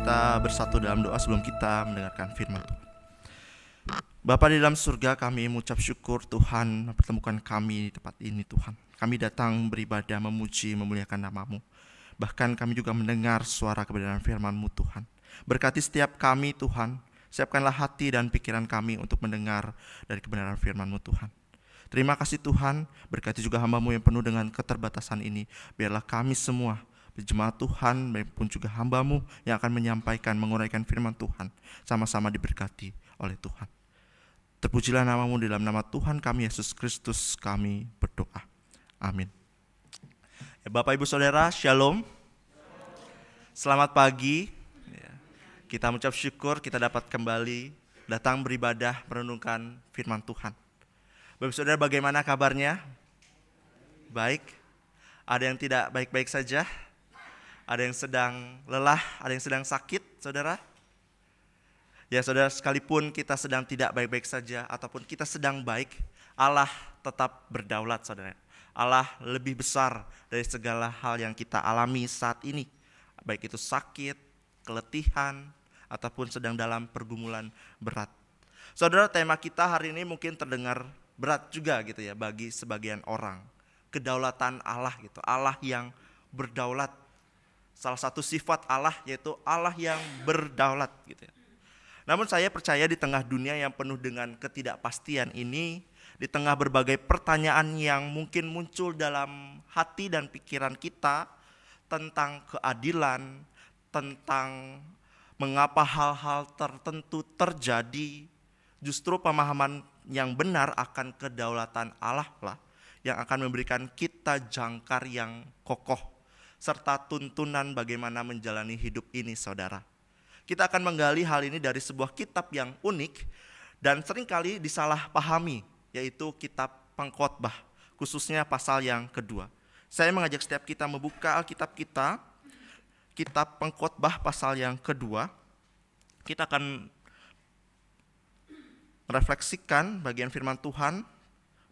kita bersatu dalam doa sebelum kita mendengarkan firman Tuhan. Bapa di dalam surga, kami mengucap syukur Tuhan mempertemukan kami di tempat ini Tuhan. Kami datang beribadah, memuji, memuliakan nama-Mu. Bahkan kami juga mendengar suara kebenaran firman-Mu Tuhan. Berkati setiap kami Tuhan, siapkanlah hati dan pikiran kami untuk mendengar dari kebenaran firman-Mu Tuhan. Terima kasih Tuhan, berkati juga hamba-Mu yang penuh dengan keterbatasan ini. Biarlah kami semua, jemaat Tuhan maupun juga hamba-Mu yang akan menyampaikan, menguraikan firman Tuhan, sama-sama diberkati oleh Tuhan. Terpujilah nama-Mu, di dalam nama Tuhan kami Yesus Kristus kami berdoa. Amin. Bapak Ibu Saudara, Shalom. Selamat pagi. Kita mengucap syukur kita dapat kembali datang beribadah merenungkan firman Tuhan. Bapak Saudara, bagaimana kabarnya? Baik. Ada yang tidak baik-baik saja? Ada yang sedang lelah, ada yang sedang sakit, Saudara? Ya Saudara, sekalipun kita sedang tidak baik-baik saja ataupun kita sedang baik, Allah tetap berdaulat Saudara. Allah lebih besar dari segala hal yang kita alami saat ini. Baik itu sakit, keletihan, ataupun sedang dalam pergumulan berat. Saudara, tema kita hari ini mungkin terdengar berat juga gitu ya bagi sebagian orang. Kedaulatan Allah gitu, Allah yang berdaulat. Salah satu sifat Allah yaitu Allah yang berdaulat gitu ya. Namun saya percaya di tengah dunia yang penuh dengan ketidakpastian ini, di tengah berbagai pertanyaan yang mungkin muncul dalam hati dan pikiran kita tentang keadilan, tentang mengapa hal-hal tertentu terjadi, justru pemahaman yang benar akan kedaulatan Allah lah yang akan memberikan kita jangkar yang kokoh serta tuntunan bagaimana menjalani hidup ini Saudara. Kita akan menggali hal ini dari sebuah kitab yang unik dan seringkali disalahpahami, yaitu kitab Pengkhotbah, khususnya pasal yang kedua. Saya mengajak setiap kita membuka Alkitab kita, kitab Pengkhotbah pasal yang kedua. Kita akan merefleksikan bagian firman Tuhan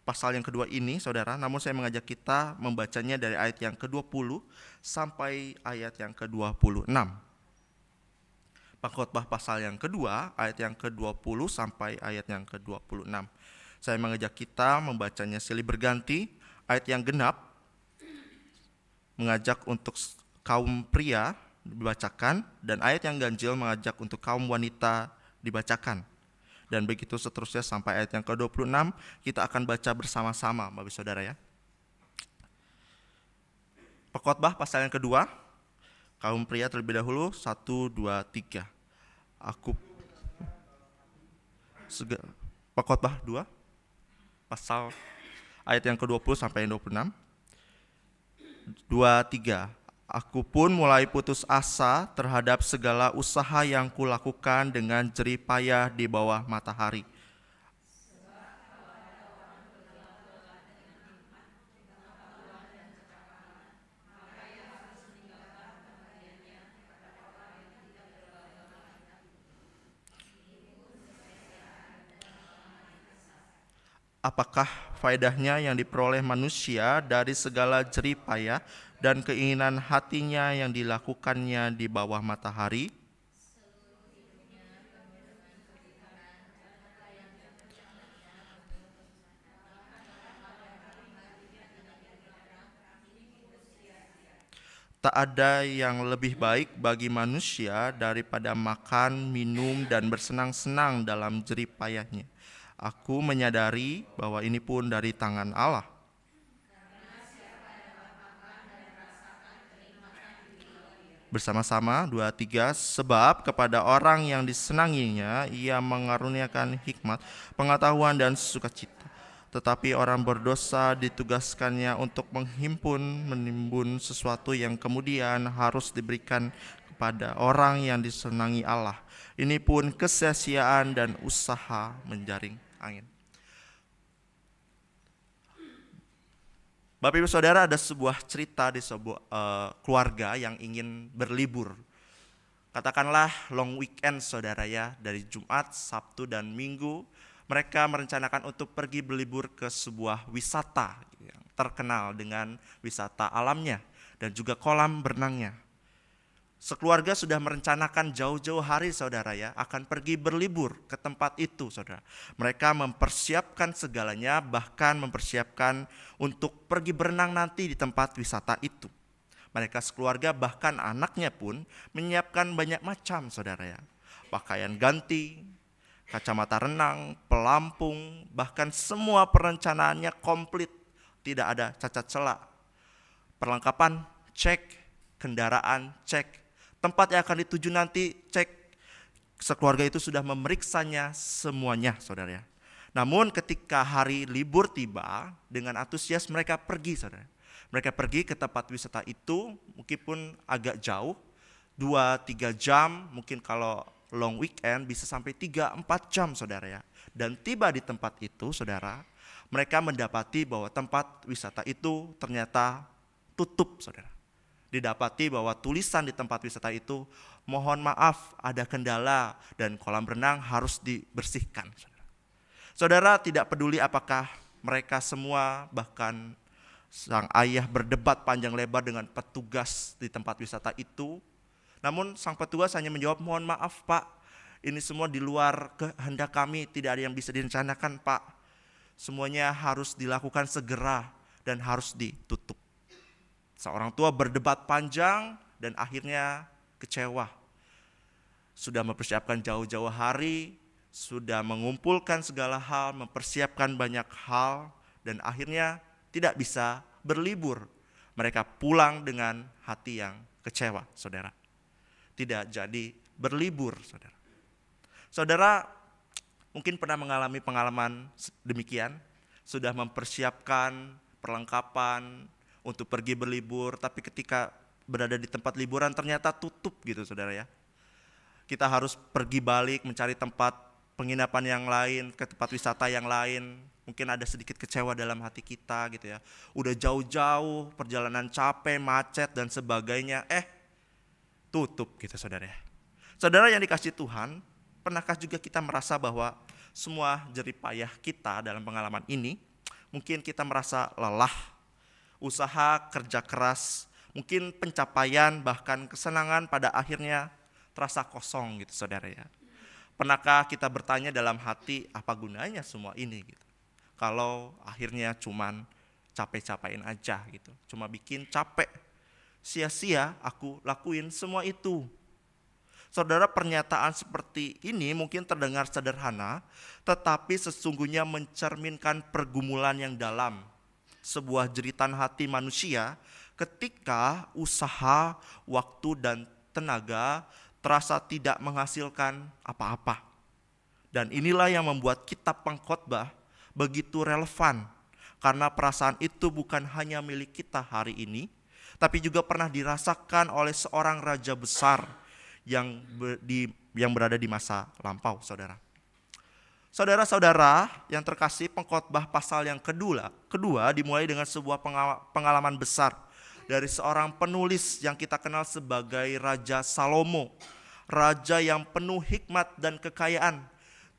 pasal yang kedua ini, Saudara. Namun saya mengajak kita membacanya dari ayat yang ke-20 sampai ayat yang ke-26. Pengkhotbah pasal yang kedua, ayat yang ke-20 sampai ayat yang ke-26. Saya mengajak kita membacanya silih berganti. Ayat yang genap mengajak untuk kaum pria dibacakan, dan ayat yang ganjil mengajak untuk kaum wanita dibacakan. Dan begitu seterusnya sampai ayat yang ke-26, kita akan baca bersama-sama, Bapak Saudara ya. Pengkhotbah pasal yang kedua, kaum pria terlebih dahulu, 1, 2, 3. Pengkhotbah 2, pasal ayat yang ke-20 sampai yang 26. 2, 3. Aku pun mulai putus asa terhadap segala usaha yang kulakukan dengan jerih payah di bawah matahari. Apakah faedahnya yang diperoleh manusia dari segala jerih payah dan keinginan hatinya yang dilakukannya di bawah matahari? Tak ada yang lebih baik bagi manusia daripada makan, minum, dan bersenang-senang dalam jerih payahnya. Aku menyadari bahwa ini pun dari tangan Allah. Bersama-sama 2, 3. Sebab kepada orang yang disenanginya ia mengaruniakan hikmat, pengetahuan dan sukacita. Tetapi orang berdosa ditugaskannya untuk menimbun sesuatu yang kemudian harus diberikan kepada orang yang disenangi Allah. Ini pun kesia-siaan dan usaha menjaring angin. Bapak Ibu Saudara, ada sebuah cerita di sebuah keluarga yang ingin berlibur. Katakanlah long weekend Saudara ya, dari Jumat, Sabtu, dan Minggu. Mereka merencanakan untuk pergi berlibur ke sebuah wisata yang terkenal dengan wisata alamnya dan juga kolam berenangnya. Sekeluarga sudah merencanakan jauh-jauh hari saudara ya, akan pergi berlibur ke tempat itu saudara. Mereka mempersiapkan segalanya, bahkan mempersiapkan untuk pergi berenang nanti di tempat wisata itu. Mereka sekeluarga bahkan anaknya pun menyiapkan banyak macam saudara ya. Pakaian ganti, kacamata renang, pelampung, bahkan semua perencanaannya komplit. Tidak ada cacat celah. Perlengkapan cek, kendaraan cek, tempat yang akan dituju nanti cek. Sekeluarga itu sudah memeriksanya semuanya saudara ya. Namun ketika hari libur tiba, dengan antusias mereka pergi saudara. Mereka pergi ke tempat wisata itu, meskipun agak jauh, 2-3 jam, mungkin kalau long weekend bisa sampai 3-4 jam saudara ya. Dan tiba di tempat itu saudara, mereka mendapati bahwa tempat wisata itu ternyata tutup saudara. Didapati bahwa tulisan di tempat wisata itu, mohon maaf ada kendala dan kolam renang harus dibersihkan. Saudara tidak peduli apakah mereka semua, bahkan sang ayah berdebat panjang lebar dengan petugas di tempat wisata itu. Namun sang petugas hanya menjawab, mohon maaf Pak, ini semua di luar kehendak kami, tidak ada yang bisa direncanakan Pak. Semuanya harus dilakukan segera dan harus ditutup. Seorang tua berdebat panjang dan akhirnya kecewa. Sudah mempersiapkan jauh-jauh hari, sudah mengumpulkan segala hal, mempersiapkan banyak hal, dan akhirnya tidak bisa berlibur. Mereka pulang dengan hati yang kecewa, saudara. Tidak jadi berlibur, saudara. Saudara mungkin pernah mengalami pengalaman demikian, sudah mempersiapkan perlengkapan untuk pergi berlibur, tapi ketika berada di tempat liburan ternyata tutup gitu saudara ya. Kita harus pergi balik mencari tempat penginapan yang lain, ke tempat wisata yang lain. Mungkin ada sedikit kecewa dalam hati kita gitu ya. Udah jauh-jauh, perjalanan capek, macet dan sebagainya, tutup gitu saudara ya. Saudara yang dikasih Tuhan, pernahkah juga kita merasa bahwa semua jerih payah kita dalam pengalaman ini, mungkin kita merasa lelah, usaha kerja keras, mungkin pencapaian bahkan kesenangan pada akhirnya terasa kosong gitu saudara ya. Pernahkah kita bertanya dalam hati, apa gunanya semua ini gitu? Kalau akhirnya cuman capek-capekin aja gitu, cuma bikin capek, sia-sia aku lakuin semua itu. Saudara, pernyataan seperti ini mungkin terdengar sederhana, tetapi sesungguhnya mencerminkan pergumulan yang dalam. Sebuah jeritan hati manusia ketika usaha, waktu, dan tenaga terasa tidak menghasilkan apa-apa. Dan inilah yang membuat kitab Pengkhotbah begitu relevan, karena perasaan itu bukan hanya milik kita hari ini, tapi juga pernah dirasakan oleh seorang raja besar yang berada di masa lampau, saudara. Saudara-saudara yang terkasih, Pengkhotbah pasal yang kedua dimulai dengan sebuah pengalaman besar dari seorang penulis yang kita kenal sebagai Raja Salomo, raja yang penuh hikmat dan kekayaan.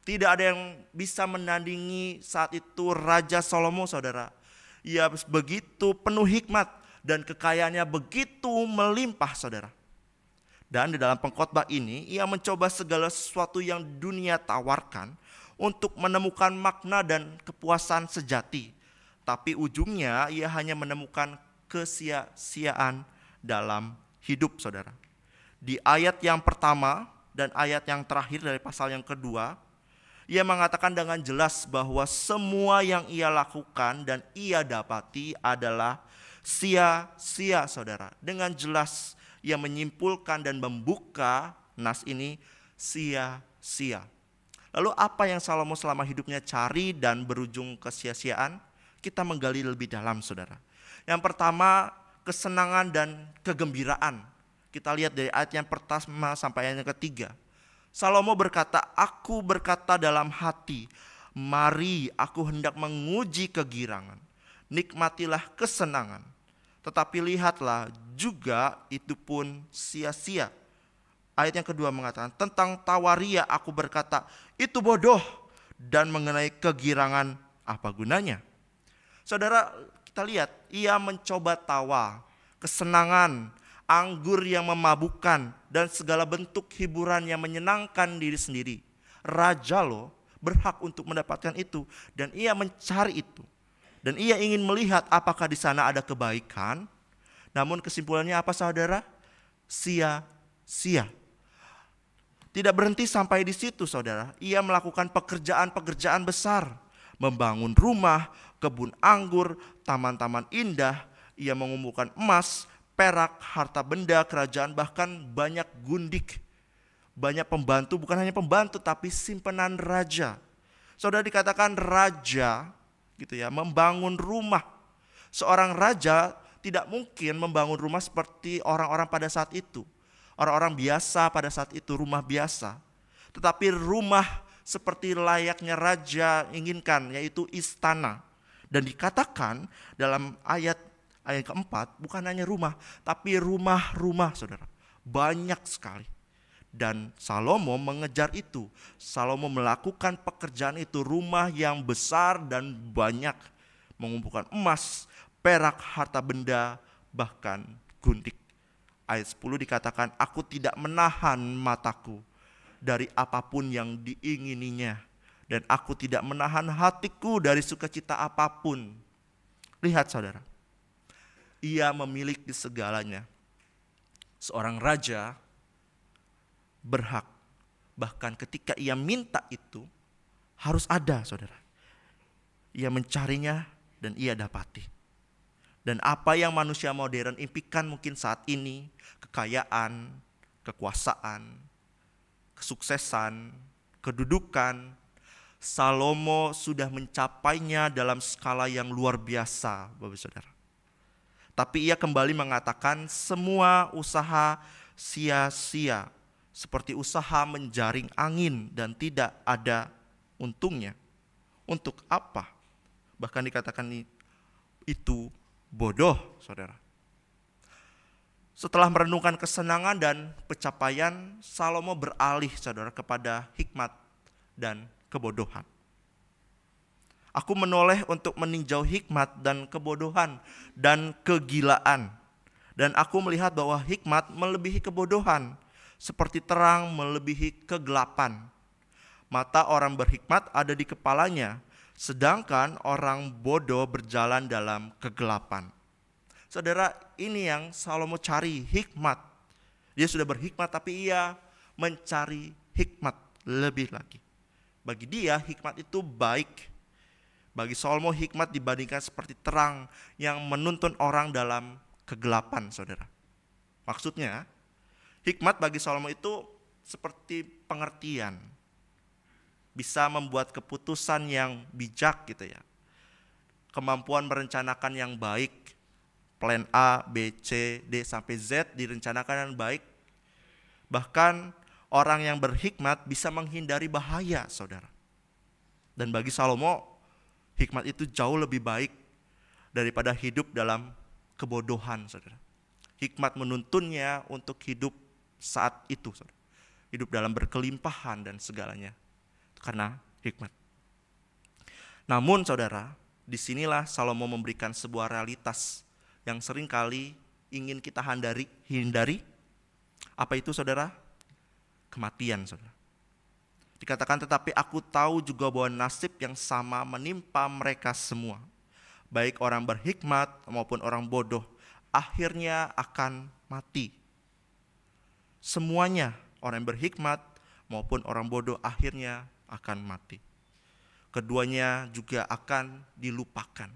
Tidak ada yang bisa menandingi saat itu Raja Salomo, saudara. Ia begitu penuh hikmat dan kekayaannya begitu melimpah, saudara. Dan di dalam pengkhotbah ini, ia mencoba segala sesuatu yang dunia tawarkan untuk menemukan makna dan kepuasan sejati. Tapi ujungnya ia hanya menemukan kesia-siaan dalam hidup, saudara. Di ayat yang pertama dan ayat yang terakhir dari pasal yang kedua, ia mengatakan dengan jelas bahwa semua yang ia lakukan dan ia dapati adalah sia-sia, saudara. Dengan jelas ia menyimpulkan dan membuka nas ini sia-sia. Lalu apa yang Salomo selama hidupnya cari dan berujung kesia-siaan? Kita menggali lebih dalam, saudara. Yang pertama, kesenangan dan kegembiraan. Kita lihat dari ayat yang pertama sampai ayat yang ketiga. Salomo berkata, aku berkata dalam hati, mari aku hendak menguji kegirangan. Nikmatilah kesenangan. Tetapi lihatlah juga itu pun sia-sia. Ayat yang kedua mengatakan, tentang tawaria aku berkata, itu bodoh. Dan mengenai kegirangan, apa gunanya? Saudara, kita lihat, ia mencoba tawa, kesenangan, anggur yang memabukkan, dan segala bentuk hiburan yang menyenangkan diri sendiri. Raja loh berhak untuk mendapatkan itu, dan ia mencari itu. Dan ia ingin melihat apakah di sana ada kebaikan. Namun kesimpulannya apa saudara? Sia-sia. Tidak berhenti sampai di situ saudara. Ia melakukan pekerjaan-pekerjaan besar. Membangun rumah, kebun anggur, taman-taman indah. Ia mengumpulkan emas, perak, harta benda kerajaan, bahkan banyak gundik. Banyak pembantu, bukan hanya pembantu tapi simpenan raja. Saudara, dikatakan raja gitu ya, membangun rumah. Seorang raja tidak mungkin membangun rumah seperti orang-orang pada saat itu. Orang-orang biasa pada saat itu, rumah biasa. Tetapi rumah seperti layaknya raja inginkan, yaitu istana. Dan dikatakan dalam ayat keempat, bukan hanya rumah, tapi rumah-rumah saudara. Banyak sekali. Dan Salomo mengejar itu. Salomo melakukan pekerjaan itu, rumah yang besar dan banyak. Mengumpulkan emas, perak, harta benda, bahkan gundik. Ayat 10 dikatakan, aku tidak menahan mataku dari apapun yang diingininya. Dan aku tidak menahan hatiku dari sukacita apapun. Lihat saudara, ia memiliki segalanya. Seorang raja berhak, bahkan ketika ia minta itu harus ada saudara. Ia mencarinya dan ia dapati. Dan apa yang manusia modern impikan mungkin saat ini, kekayaan, kekuasaan, kesuksesan, kedudukan, Salomo sudah mencapainya dalam skala yang luar biasa, Bapak Saudara. Tapi ia kembali mengatakan semua usaha sia-sia, seperti usaha menjaring angin dan tidak ada untungnya. Untuk apa? Bahkan dikatakan itu bodoh, saudara. Setelah merenungkan kesenangan dan pencapaian, Salomo beralih, saudara, kepada hikmat dan kebodohan. Aku menoleh untuk meninjau hikmat dan kebodohan dan kegilaan. Dan aku melihat bahwa hikmat melebihi kebodohan, seperti terang melebihi kegelapan. Mata orang berhikmat ada di kepalanya, sedangkan orang bodoh berjalan dalam kegelapan. Saudara, ini yang Salomo cari, hikmat. Dia sudah berhikmat tapi ia mencari hikmat lebih lagi. Bagi dia hikmat itu baik. Bagi Salomo hikmat dibandingkan seperti terang yang menuntun orang dalam kegelapan, saudara. Maksudnya, hikmat bagi Salomo itu seperti pengertian. Bisa membuat keputusan yang bijak gitu ya. Kemampuan merencanakan yang baik. Plan A, B, C, D sampai Z direncanakan yang baik. Bahkan orang yang berhikmat bisa menghindari bahaya, saudara. Dan bagi Salomo, hikmat itu jauh lebih baik daripada hidup dalam kebodohan, saudara. Hikmat menuntunnya untuk hidup saat itu, saudara. Hidup dalam berkelimpahan dan segalanya. Karena hikmat. Namun, saudara, disinilah Salomo memberikan sebuah realitas yang seringkali ingin kita hindari. Apa itu, saudara? Kematian, saudara. Dikatakan, tetapi aku tahu juga bahwa nasib yang sama menimpa mereka semua. Baik orang berhikmat maupun orang bodoh, akhirnya akan mati. Semuanya, orang yang berhikmat maupun orang bodoh akhirnya akan mati. Keduanya juga akan dilupakan.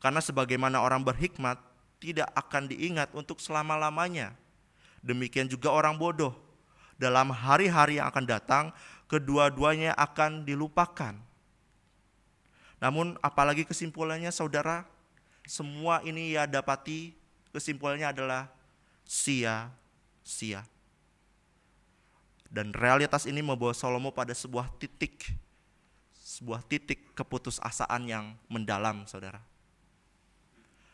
Karena sebagaimana orang berhikmat tidak akan diingat untuk selama-lamanya. Demikian juga orang bodoh. Dalam hari-hari yang akan datang, kedua-duanya akan dilupakan. Namun apalagi kesimpulannya, saudara, semua ini ya dapati, kesimpulannya adalah sia-sia. Dan realitas ini membawa Salomo pada sebuah titik keputusasaan yang mendalam, saudara.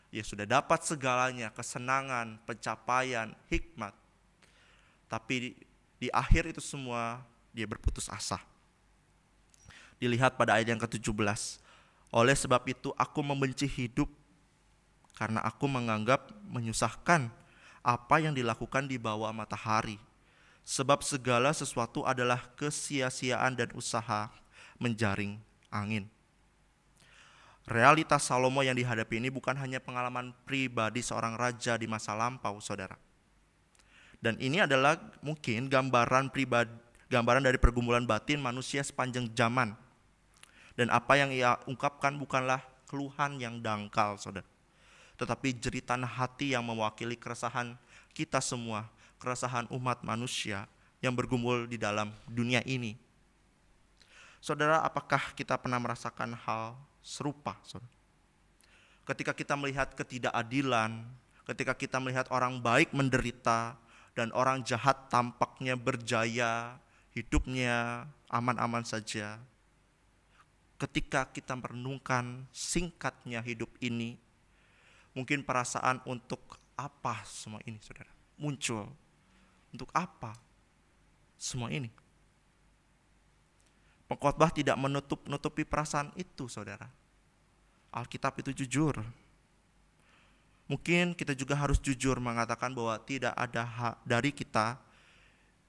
Ia sudah dapat segalanya, kesenangan, pencapaian, hikmat. Tapi di akhir itu semua dia berputus asa. Dilihat pada ayat yang ke-17. Oleh sebab itu aku membenci hidup karena aku menganggap menyusahkan apa yang dilakukan di bawah matahari. Sebab segala sesuatu adalah kesia-siaan dan usaha menjaring angin. Realitas Salomo yang dihadapi ini bukan hanya pengalaman pribadi seorang raja di masa lampau, saudara. Dan ini adalah mungkin gambaran dari pergumulan batin manusia sepanjang zaman. Dan apa yang ia ungkapkan bukanlah keluhan yang dangkal, saudara, tetapi jeritan hati yang mewakili keresahan kita semua, keresahan umat manusia yang bergumul di dalam dunia ini. Saudara, apakah kita pernah merasakan hal serupa, saudara? Ketika kita melihat ketidakadilan, ketika kita melihat orang baik menderita dan orang jahat tampaknya berjaya, hidupnya aman-aman saja. Ketika kita merenungkan singkatnya hidup ini, mungkin perasaan untuk apa semua ini, saudara, muncul. Untuk apa semua ini? Pengkhotbah tidak menutupi perasaan itu, saudara. Alkitab itu jujur. Mungkin kita juga harus jujur mengatakan bahwa tidak ada hak dari kita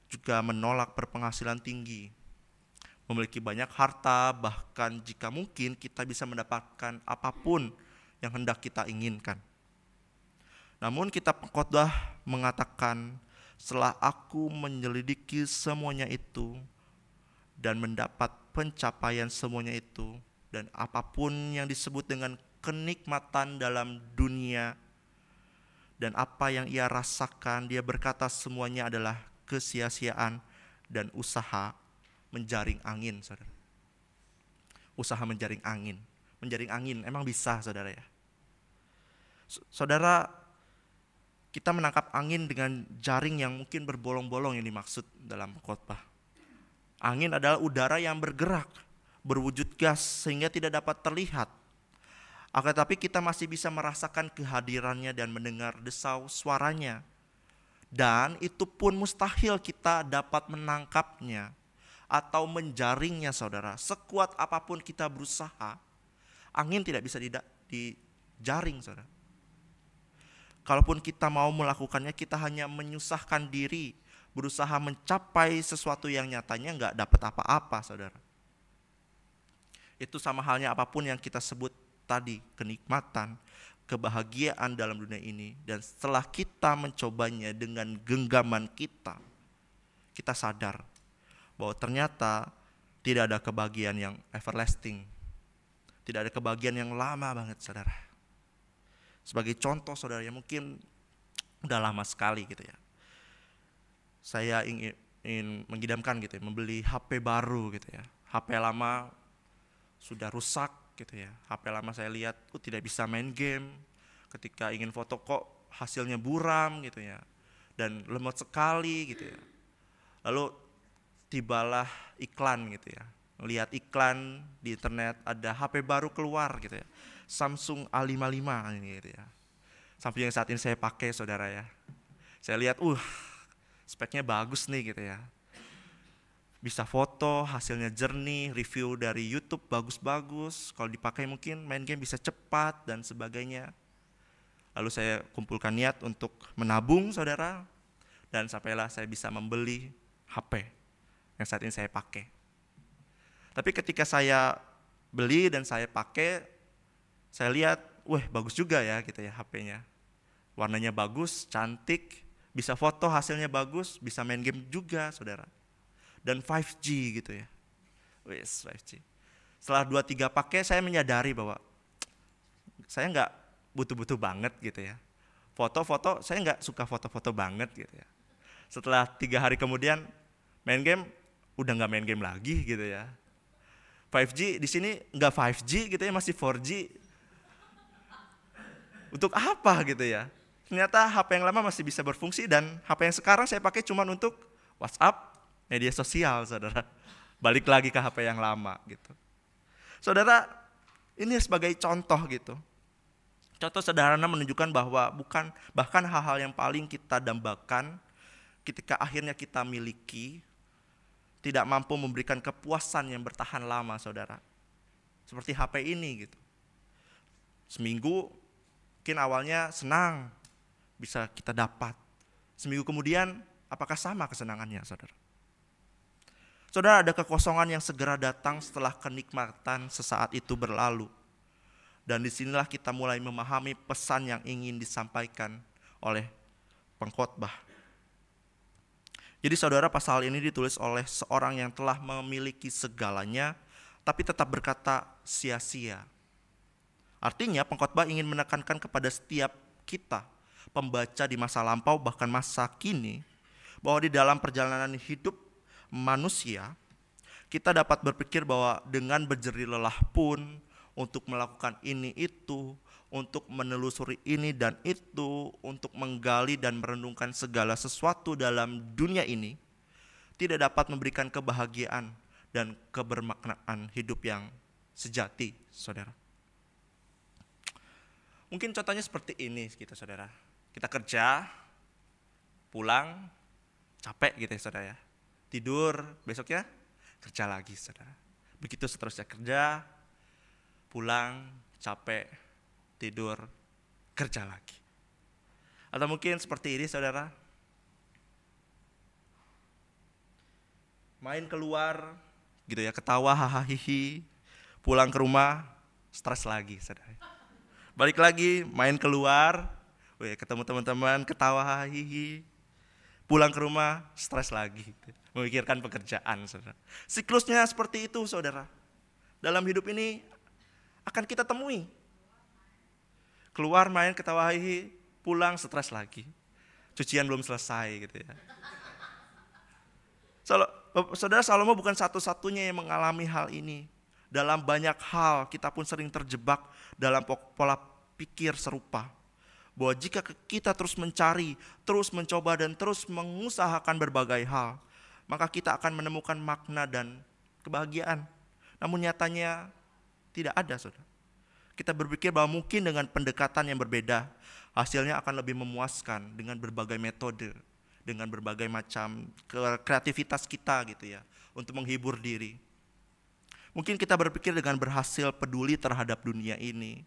juga menolak berpenghasilan tinggi, memiliki banyak harta, bahkan jika mungkin kita bisa mendapatkan apapun yang hendak kita inginkan. Namun kitab Pengkhotbah mengatakan, setelah aku menyelidiki semuanya itu dan mendapat pencapaian semuanya itu, dan apapun yang disebut dengan kenikmatan dalam dunia dan apa yang ia rasakan, dia berkata semuanya adalah kesia-siaan dan usaha menjaring angin, saudara. Usaha menjaring angin. Menjaring angin, emang bisa, saudara ya? Saudara, kita menangkap angin dengan jaring yang mungkin berbolong-bolong yang dimaksud dalam khotbah. Angin adalah udara yang bergerak, berwujud gas sehingga tidak dapat terlihat. Akan tetapi kita masih bisa merasakan kehadirannya dan mendengar desau suaranya. Dan itu pun mustahil kita dapat menangkapnya atau menjaringnya, saudara. Sekuat apapun kita berusaha, angin tidak bisa dijaring, saudara. Kalaupun kita mau melakukannya, kita hanya menyusahkan diri, berusaha mencapai sesuatu yang nyatanya nggak dapat apa-apa, saudara. Itu sama halnya apapun yang kita sebut tadi, kenikmatan, kebahagiaan dalam dunia ini. Dan setelah kita mencobanya dengan genggaman kita sadar bahwa ternyata tidak ada kebahagiaan yang everlasting. Tidak ada kebahagiaan yang lama banget, saudara. Sebagai contoh, saudara, yang mungkin udah lama sekali gitu ya. Saya ingin mengidamkan gitu ya, membeli HP baru gitu ya. HP lama sudah rusak gitu ya. HP lama saya lihat tidak bisa main game. Ketika ingin foto kok hasilnya buram gitu ya. Dan lemot sekali gitu ya. Lalu tibalah iklan gitu ya. Lihat iklan di internet ada HP baru keluar gitu ya. Samsung A55 ini gitu ya. Sampai yang saat ini saya pakai, saudara ya. Saya lihat speknya bagus nih gitu ya. Bisa foto, hasilnya jernih, review dari YouTube bagus-bagus. Kalau dipakai mungkin main game bisa cepat dan sebagainya. Lalu saya kumpulkan niat untuk menabung, saudara. Dan sampailah saya bisa membeli HP yang saat ini saya pakai. Tapi ketika saya beli dan saya pakai, saya lihat, bagus juga ya gitu ya HP-nya. Warnanya bagus, cantik, bisa foto hasilnya bagus, bisa main game juga, saudara. Dan 5G gitu ya. 5G. Setelah 2-3 pakai, saya menyadari bahwa saya nggak butuh-butuh banget gitu ya. Foto-foto, saya nggak suka foto-foto banget gitu ya. Setelah 3 hari kemudian main game, udah nggak main game lagi gitu ya. 5G di sini nggak 5G gitu ya, masih 4G. Untuk apa gitu ya? Ternyata HP yang lama masih bisa berfungsi dan HP yang sekarang saya pakai cuma untuk WhatsApp, media sosial, saudara. Balik lagi ke HP yang lama gitu. Saudara, ini sebagai contoh gitu. Contoh sederhana menunjukkan bahwa bahkan hal-hal yang paling kita dambakan ketika akhirnya kita miliki tidak mampu memberikan kepuasan yang bertahan lama, saudara. Seperti HP ini gitu. Seminggu mungkin awalnya senang bisa kita dapat. Seminggu kemudian, apakah sama kesenangannya, saudara? Saudara, ada kekosongan yang segera datang setelah kenikmatan sesaat itu berlalu. Dan disinilah kita mulai memahami pesan yang ingin disampaikan oleh pengkhotbah. Jadi saudara, pasal ini ditulis oleh seorang yang telah memiliki segalanya, tapi tetap berkata sia-sia. Artinya pengkhotbah ingin menekankan kepada setiap kita, pembaca di masa lampau bahkan masa kini, bahwa di dalam perjalanan hidup manusia, kita dapat berpikir bahwa dengan berjerih lelah pun untuk melakukan ini itu, untuk menelusuri ini dan itu, untuk menggali dan merenungkan segala sesuatu dalam dunia ini, tidak dapat memberikan kebahagiaan dan kebermaknaan hidup yang sejati, saudara. Mungkin contohnya seperti ini kita, saudara. Kita kerja, pulang, capek gitu ya, saudara ya. Tidur, besoknya kerja lagi, saudara. Begitu seterusnya, kerja, pulang, capek, tidur, kerja lagi. Atau mungkin seperti ini, saudara. Main keluar, gitu ya, ketawa, hahaha, hihi. Pulang ke rumah, stres lagi, saudara. Balik lagi, main keluar, ketemu teman-teman, ketawa, hahaha, hihi. Pulang ke rumah, stres lagi. Memikirkan pekerjaan, saudara. Siklusnya seperti itu, saudara. Dalam hidup ini akan kita temui. Keluar main ketawa hihi, pulang stres lagi. Cucian belum selesai gitu ya. Saudara, Salomo bukan satu-satunya yang mengalami hal ini. Dalam banyak hal kita pun sering terjebak dalam pola pikir serupa. Bahwa jika kita terus mencari, terus mencoba dan terus mengusahakan berbagai hal, maka kita akan menemukan makna dan kebahagiaan. Namun nyatanya tidak ada, saudara. Kita berpikir bahwa mungkin dengan pendekatan yang berbeda, hasilnya akan lebih memuaskan dengan berbagai metode, dengan berbagai macam kreativitas kita gitu ya, untuk menghibur diri. Mungkin kita berpikir dengan berhasil peduli terhadap dunia ini,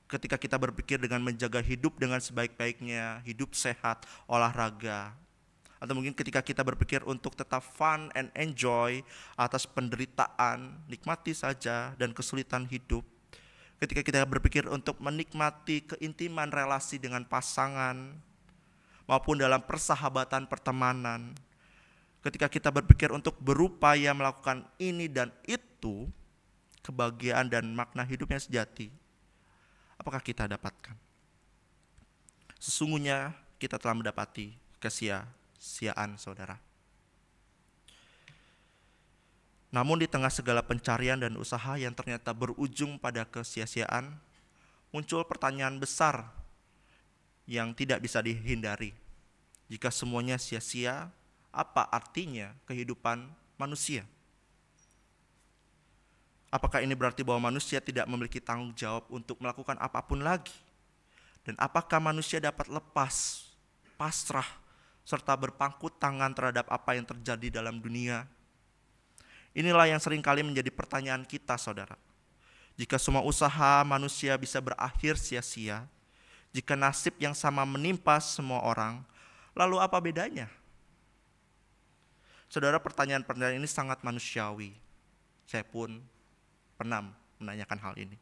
ketika kita berpikir dengan menjaga hidup dengan sebaik-baiknya, hidup sehat, olahraga. Atau mungkin ketika kita berpikir untuk tetap fun and enjoy atas penderitaan, nikmati saja dan kesulitan hidup. Ketika kita berpikir untuk menikmati keintiman relasi dengan pasangan, maupun dalam persahabatan pertemanan. Ketika kita berpikir untuk berupaya melakukan ini dan itu, kebahagiaan dan makna hidupnya sejati, apakah kita dapatkan? Sesungguhnya kita telah mendapati kesia-siaan, saudara. Namun di tengah segala pencarian dan usaha yang ternyata berujung pada kesia-siaan, muncul pertanyaan besar yang tidak bisa dihindari. Jika semuanya sia-sia, apa artinya kehidupan manusia? Apakah ini berarti bahwa manusia tidak memiliki tanggung jawab untuk melakukan apapun lagi? Dan apakah manusia dapat lepas, pasrah, serta berpangku tangan terhadap apa yang terjadi dalam dunia? Inilah yang seringkali menjadi pertanyaan kita, saudara. Jika semua usaha manusia bisa berakhir sia-sia, jika nasib yang sama menimpa semua orang, lalu apa bedanya? Saudara, pertanyaan-pertanyaan ini sangat manusiawi. Saya pun pernah menanyakan hal ini.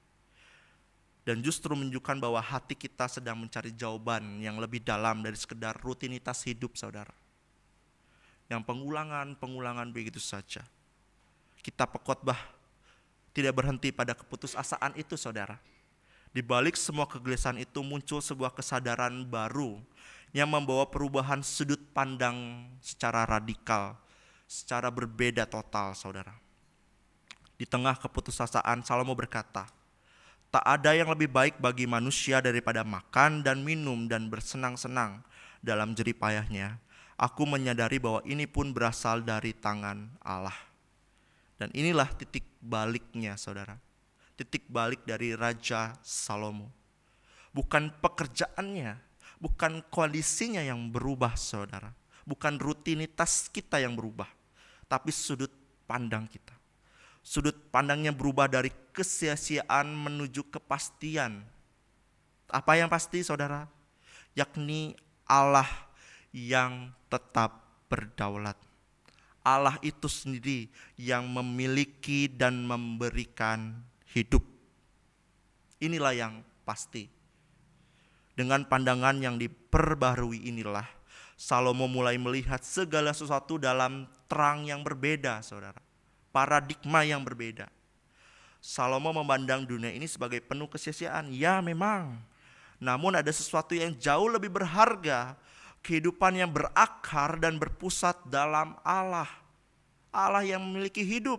Dan justru menunjukkan bahwa hati kita sedang mencari jawaban yang lebih dalam dari sekedar rutinitas hidup, saudara. Yang pengulangan begitu saja. Kitab Pengkhotbah tidak berhenti pada keputusasaan itu, saudara. Di balik semua kegelisahan itu muncul sebuah kesadaran baru yang membawa perubahan sudut pandang secara radikal, secara berbeda total, saudara. Di tengah keputusasaan, Salomo berkata, tak ada yang lebih baik bagi manusia daripada makan dan minum dan bersenang-senang dalam jerih payahnya. Aku menyadari bahwa ini pun berasal dari tangan Allah. Dan inilah titik baliknya, saudara. Titik balik dari Raja Salomo. Bukan pekerjaannya, bukan kondisinya yang berubah, saudara. Bukan rutinitas kita yang berubah, tapi sudut pandang kita. Sudut pandangnya berubah dari kesia-siaan menuju kepastian. Apa yang pasti, saudara? Yakni Allah yang tetap berdaulat. Allah itu sendiri yang memiliki dan memberikan hidup. Inilah yang pasti. Dengan pandangan yang diperbarui inilah, Salomo mulai melihat segala sesuatu dalam terang yang berbeda, saudara. Paradigma yang berbeda. Salomo memandang dunia ini sebagai penuh kesia-siaan. Ya memang. Namun ada sesuatu yang jauh lebih berharga. Kehidupan yang berakar dan berpusat dalam Allah. Allah yang memiliki hidup.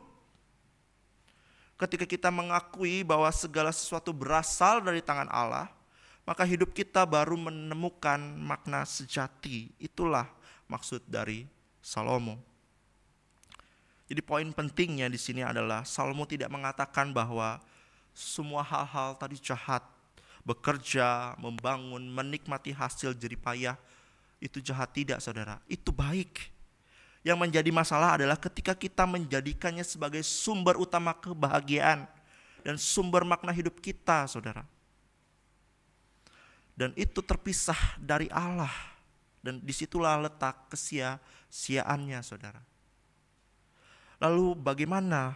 Ketika kita mengakui bahwa segala sesuatu berasal dari tangan Allah, maka hidup kita baru menemukan makna sejati. Itulah maksud dari Salomo. Jadi poin pentingnya di sini adalah Salomo tidak mengatakan bahwa semua hal-hal tadi jahat, bekerja, membangun, menikmati hasil jerih payah, itu jahat. Tidak, saudara. Itu baik. Yang menjadi masalah adalah ketika kita menjadikannya sebagai sumber utama kebahagiaan dan sumber makna hidup kita, saudara. Dan itu terpisah dari Allah. Dan disitulah letak kesia-siaannya, saudara. Lalu bagaimana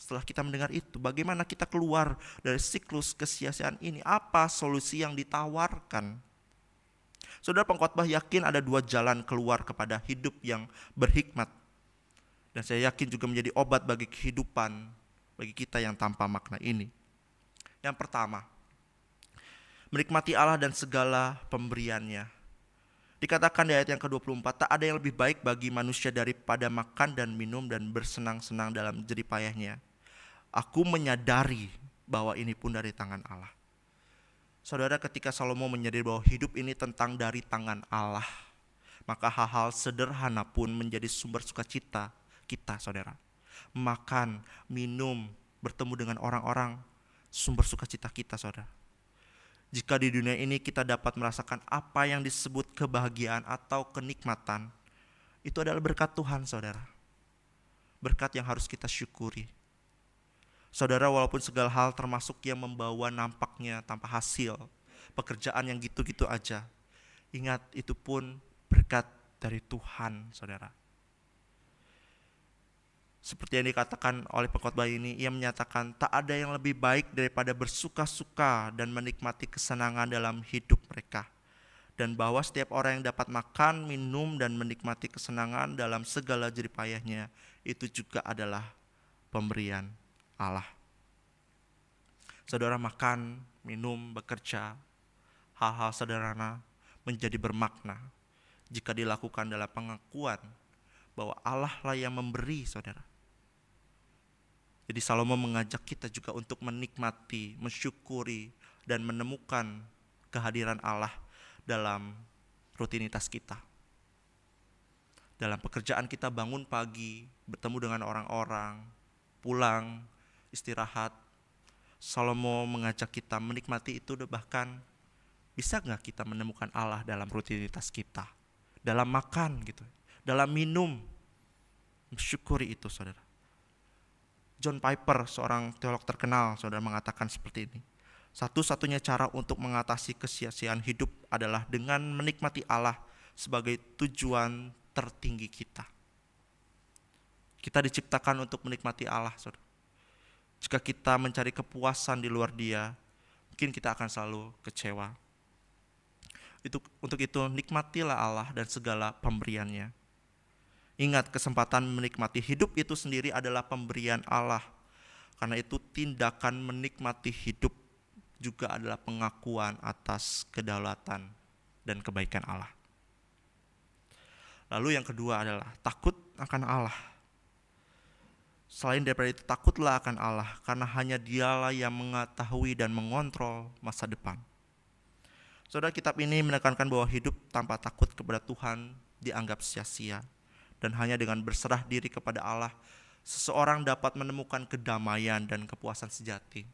setelah kita mendengar itu, bagaimana kita keluar dari siklus kesia-siaan ini? Apa solusi yang ditawarkan? Saudara, pengkhotbah yakin ada 2 jalan keluar kepada hidup yang berhikmat. Dan saya yakin juga menjadi obat bagi kehidupan, bagi kita yang tanpa makna ini. Yang pertama, menikmati Allah dan segala pemberiannya. Dikatakan di ayat yang ke-24, tak ada yang lebih baik bagi manusia daripada makan dan minum dan bersenang-senang dalam jerih payahnya. Aku menyadari bahwa ini pun dari tangan Allah. Saudara, ketika Salomo menyadari bahwa hidup ini tentang dari tangan Allah, maka hal-hal sederhana pun menjadi sumber sukacita kita, saudara. Makan, minum, bertemu dengan orang-orang, sumber sukacita kita, saudara. Jika di dunia ini kita dapat merasakan apa yang disebut kebahagiaan atau kenikmatan, itu adalah berkat Tuhan, saudara. Berkat yang harus kita syukuri. Saudara, walaupun segala hal termasuk yang membawa nampaknya tanpa hasil, pekerjaan yang gitu-gitu aja, ingat itu pun berkat dari Tuhan, saudara. Seperti yang dikatakan oleh pengkhotbah ini, ia menyatakan tak ada yang lebih baik daripada bersuka-suka dan menikmati kesenangan dalam hidup mereka. Dan bahwa setiap orang yang dapat makan, minum, dan menikmati kesenangan dalam segala jerih payahnya, itu juga adalah pemberian Allah. Saudara, makan, minum, bekerja, hal-hal sederhana menjadi bermakna jika dilakukan dalam pengakuan bahwa Allah lah yang memberi, saudara. Jadi Salomo mengajak kita juga untuk menikmati, mensyukuri, dan menemukan kehadiran Allah dalam rutinitas kita. Dalam pekerjaan kita, bangun pagi, bertemu dengan orang-orang, pulang, istirahat. Salomo mengajak kita menikmati itu, bahkan bisa gak kita menemukan Allah dalam rutinitas kita? Dalam makan gitu, dalam minum, mensyukuri itu, saudara. John Piper, seorang teolog terkenal, saudara, mengatakan seperti ini. Satu-satunya cara untuk mengatasi kesia-siaan hidup adalah dengan menikmati Allah sebagai tujuan tertinggi kita. Kita diciptakan untuk menikmati Allah, saudara. Jika kita mencari kepuasan di luar Dia, mungkin kita akan selalu kecewa. Untuk itu, nikmatilah Allah dan segala pemberiannya. Ingat, kesempatan menikmati hidup itu sendiri adalah pemberian Allah. Karena itu tindakan menikmati hidup juga adalah pengakuan atas kedaulatan dan kebaikan Allah. Lalu yang kedua adalah takut akan Allah. Selain daripada itu, takutlah akan Allah, karena hanya Dialah yang mengetahui dan mengontrol masa depan. Saudara, kitab ini menekankan bahwa hidup tanpa takut kepada Tuhan dianggap sia-sia. Dan hanya dengan berserah diri kepada Allah, seseorang dapat menemukan kedamaian dan kepuasan sejati.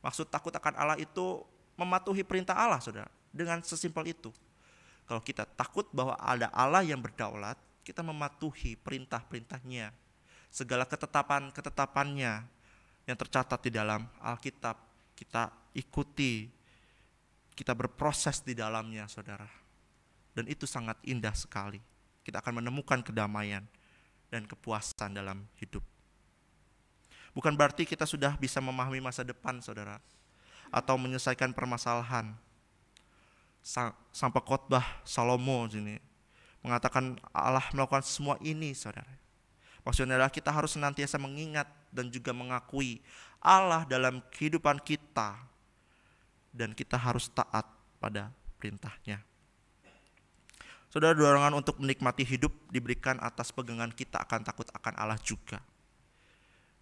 Maksud takut akan Allah itu mematuhi perintah Allah, saudara. Dengan sesimpel itu. Kalau kita takut bahwa ada Allah yang berdaulat, kita mematuhi perintah-perintahnya. Segala ketetapan-ketetapannya yang tercatat di dalam Alkitab, kita ikuti, kita berproses di dalamnya, saudara. Dan itu sangat indah sekali. Kita akan menemukan kedamaian dan kepuasan dalam hidup. Bukan berarti kita sudah bisa memahami masa depan, saudara, atau menyelesaikan permasalahan. Sang pengkhotbah Salomo sini mengatakan Allah melakukan semua ini, saudara. Maksudnya adalah kita harus senantiasa mengingat dan juga mengakui Allah dalam kehidupan kita, dan kita harus taat pada perintahnya. Saudara, dorongan untuk menikmati hidup diberikan atas pegangan kita akan takut akan Allah juga.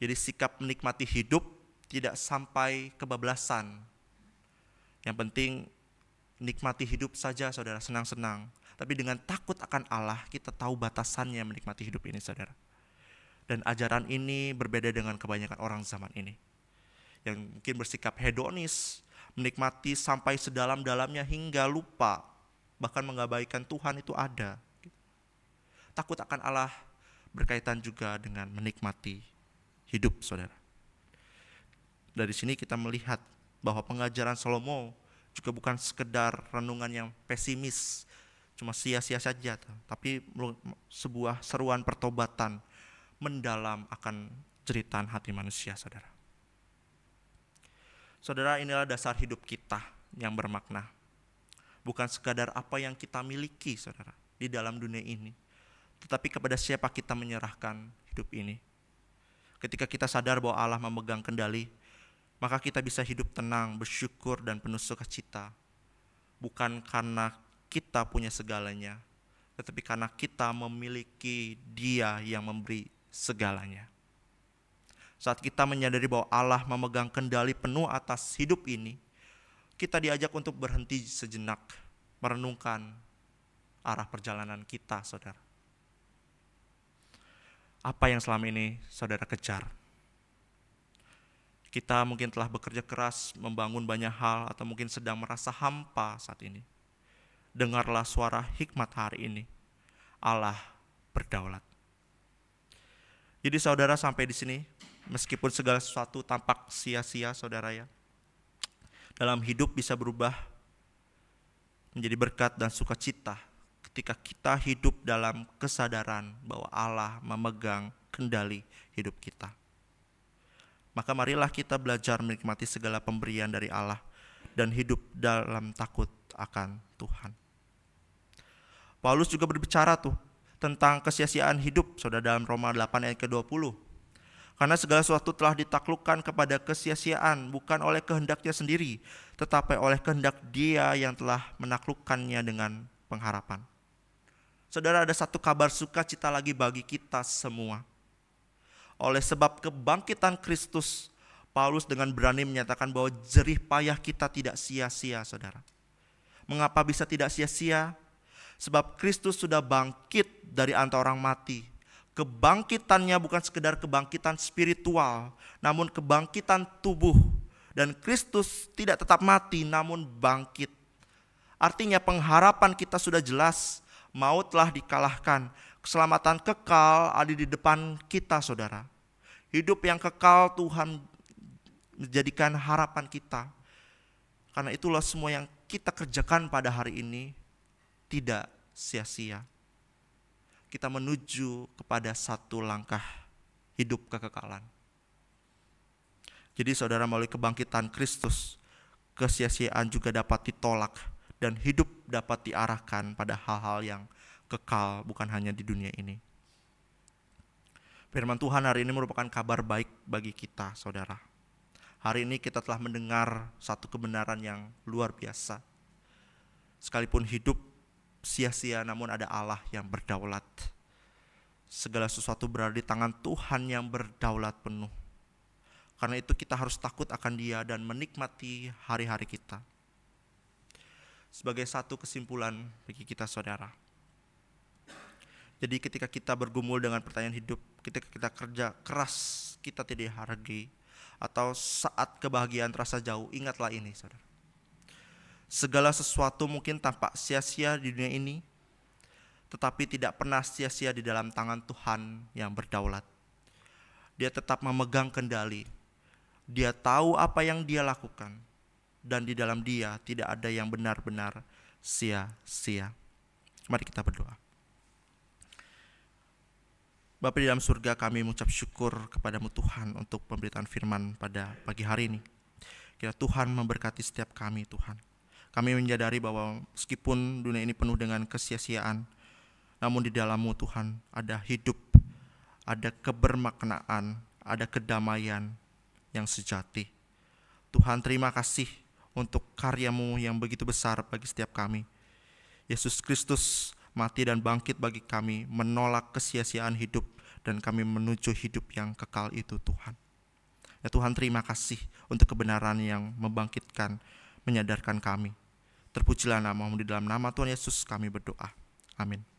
Jadi sikap menikmati hidup tidak sampai kebablasan. Yang penting nikmati hidup saja, saudara, senang-senang. Tapi dengan takut akan Allah, kita tahu batasannya menikmati hidup ini, saudara. Dan ajaran ini berbeda dengan kebanyakan orang zaman ini, yang mungkin bersikap hedonis, menikmati sampai sedalam-dalamnya hingga lupa, bahkan mengabaikan Tuhan itu ada. Takut akan Allah berkaitan juga dengan menikmati hidup, saudara. Dari sini kita melihat bahwa pengajaran Salomo juga bukan sekedar renungan yang pesimis, cuma sia-sia saja, tapi sebuah seruan pertobatan mendalam akan jeritan hati manusia, saudara. Saudara, inilah dasar hidup kita yang bermakna. Bukan sekadar apa yang kita miliki, saudara, di dalam dunia ini, tetapi kepada siapa kita menyerahkan hidup ini. Ketika kita sadar bahwa Allah memegang kendali, maka kita bisa hidup tenang, bersyukur, dan penuh sukacita. Bukan karena kita punya segalanya, tetapi karena kita memiliki Dia yang memberi segalanya. Saat kita menyadari bahwa Allah memegang kendali penuh atas hidup ini, kita diajak untuk berhenti sejenak, merenungkan arah perjalanan kita, saudara. Apa yang selama ini saudara kejar? Kita mungkin telah bekerja keras, membangun banyak hal, atau mungkin sedang merasa hampa saat ini. Dengarlah suara hikmat hari ini. Allah berdaulat. Jadi saudara, sampai di sini, meskipun segala sesuatu tampak sia-sia, saudara ya, dalam hidup bisa berubah menjadi berkat dan sukacita ketika kita hidup dalam kesadaran bahwa Allah memegang kendali hidup kita. Maka marilah kita belajar menikmati segala pemberian dari Allah dan hidup dalam takut akan Tuhan. Paulus juga berbicara tentang kesia-siaan hidup, saudara, dalam Roma 8 ayat ke-20. Karena segala sesuatu telah ditaklukkan kepada kesia-siaan, bukan oleh kehendaknya sendiri, tetapi oleh kehendak Dia yang telah menaklukkannya dengan pengharapan. Saudara, ada satu kabar sukacita lagi bagi kita semua. Oleh sebab kebangkitan Kristus, Paulus dengan berani menyatakan bahwa jerih payah kita tidak sia-sia, saudara. Mengapa bisa tidak sia-sia? Sebab Kristus sudah bangkit dari antara orang mati. Kebangkitannya bukan sekedar kebangkitan spiritual, namun kebangkitan tubuh. Dan Kristus tidak tetap mati, namun bangkit. Artinya pengharapan kita sudah jelas. Maut telah dikalahkan, keselamatan kekal ada di depan kita, saudara. Hidup yang kekal Tuhan menjadikan harapan kita. Karena itulah semua yang kita kerjakan pada hari ini tidak sia-sia. Kita menuju kepada satu langkah hidup kekekalan. Jadi saudara, melalui kebangkitan Kristus, kesia-siaan juga dapat ditolak. Dan hidup dapat diarahkan pada hal-hal yang kekal, bukan hanya di dunia ini. Firman Tuhan hari ini merupakan kabar baik bagi kita, saudara. Hari ini kita telah mendengar satu kebenaran yang luar biasa. Sekalipun hidup sia-sia, namun ada Allah yang berdaulat. Segala sesuatu berada di tangan Tuhan yang berdaulat penuh. Karena itu kita harus takut akan Dia dan menikmati hari-hari kita. Sebagai satu kesimpulan bagi kita, saudara. Jadi ketika kita bergumul dengan pertanyaan hidup, ketika kita kerja keras, kita tidak dihargai, atau saat kebahagiaan terasa jauh, ingatlah ini, saudara. Segala sesuatu mungkin tampak sia-sia di dunia ini, tetapi tidak pernah sia-sia di dalam tangan Tuhan yang berdaulat. Dia tetap memegang kendali. Dia tahu apa yang Dia lakukan. Dan di dalam Dia tidak ada yang benar-benar sia-sia. Mari kita berdoa. Bapa di dalam surga, kami mengucap syukur kepadamu Tuhan untuk pemberitaan firman pada pagi hari ini. Kiranya Tuhan memberkati setiap kami Tuhan. Kami menyadari bahwa meskipun dunia ini penuh dengan kesia-siaan, namun di dalam-Mu Tuhan ada hidup, ada kebermaknaan, ada kedamaian yang sejati. Tuhan, terima kasih untuk karya-Mu yang begitu besar bagi setiap kami. Yesus Kristus mati dan bangkit bagi kami, menolak kesia-siaan hidup, dan kami menuju hidup yang kekal itu Tuhan. Ya Tuhan, terima kasih untuk kebenaran yang membangkitkan, menyadarkan kami. Terpujilah nama-Mu, di dalam nama Tuhan Yesus kami berdoa. Amin.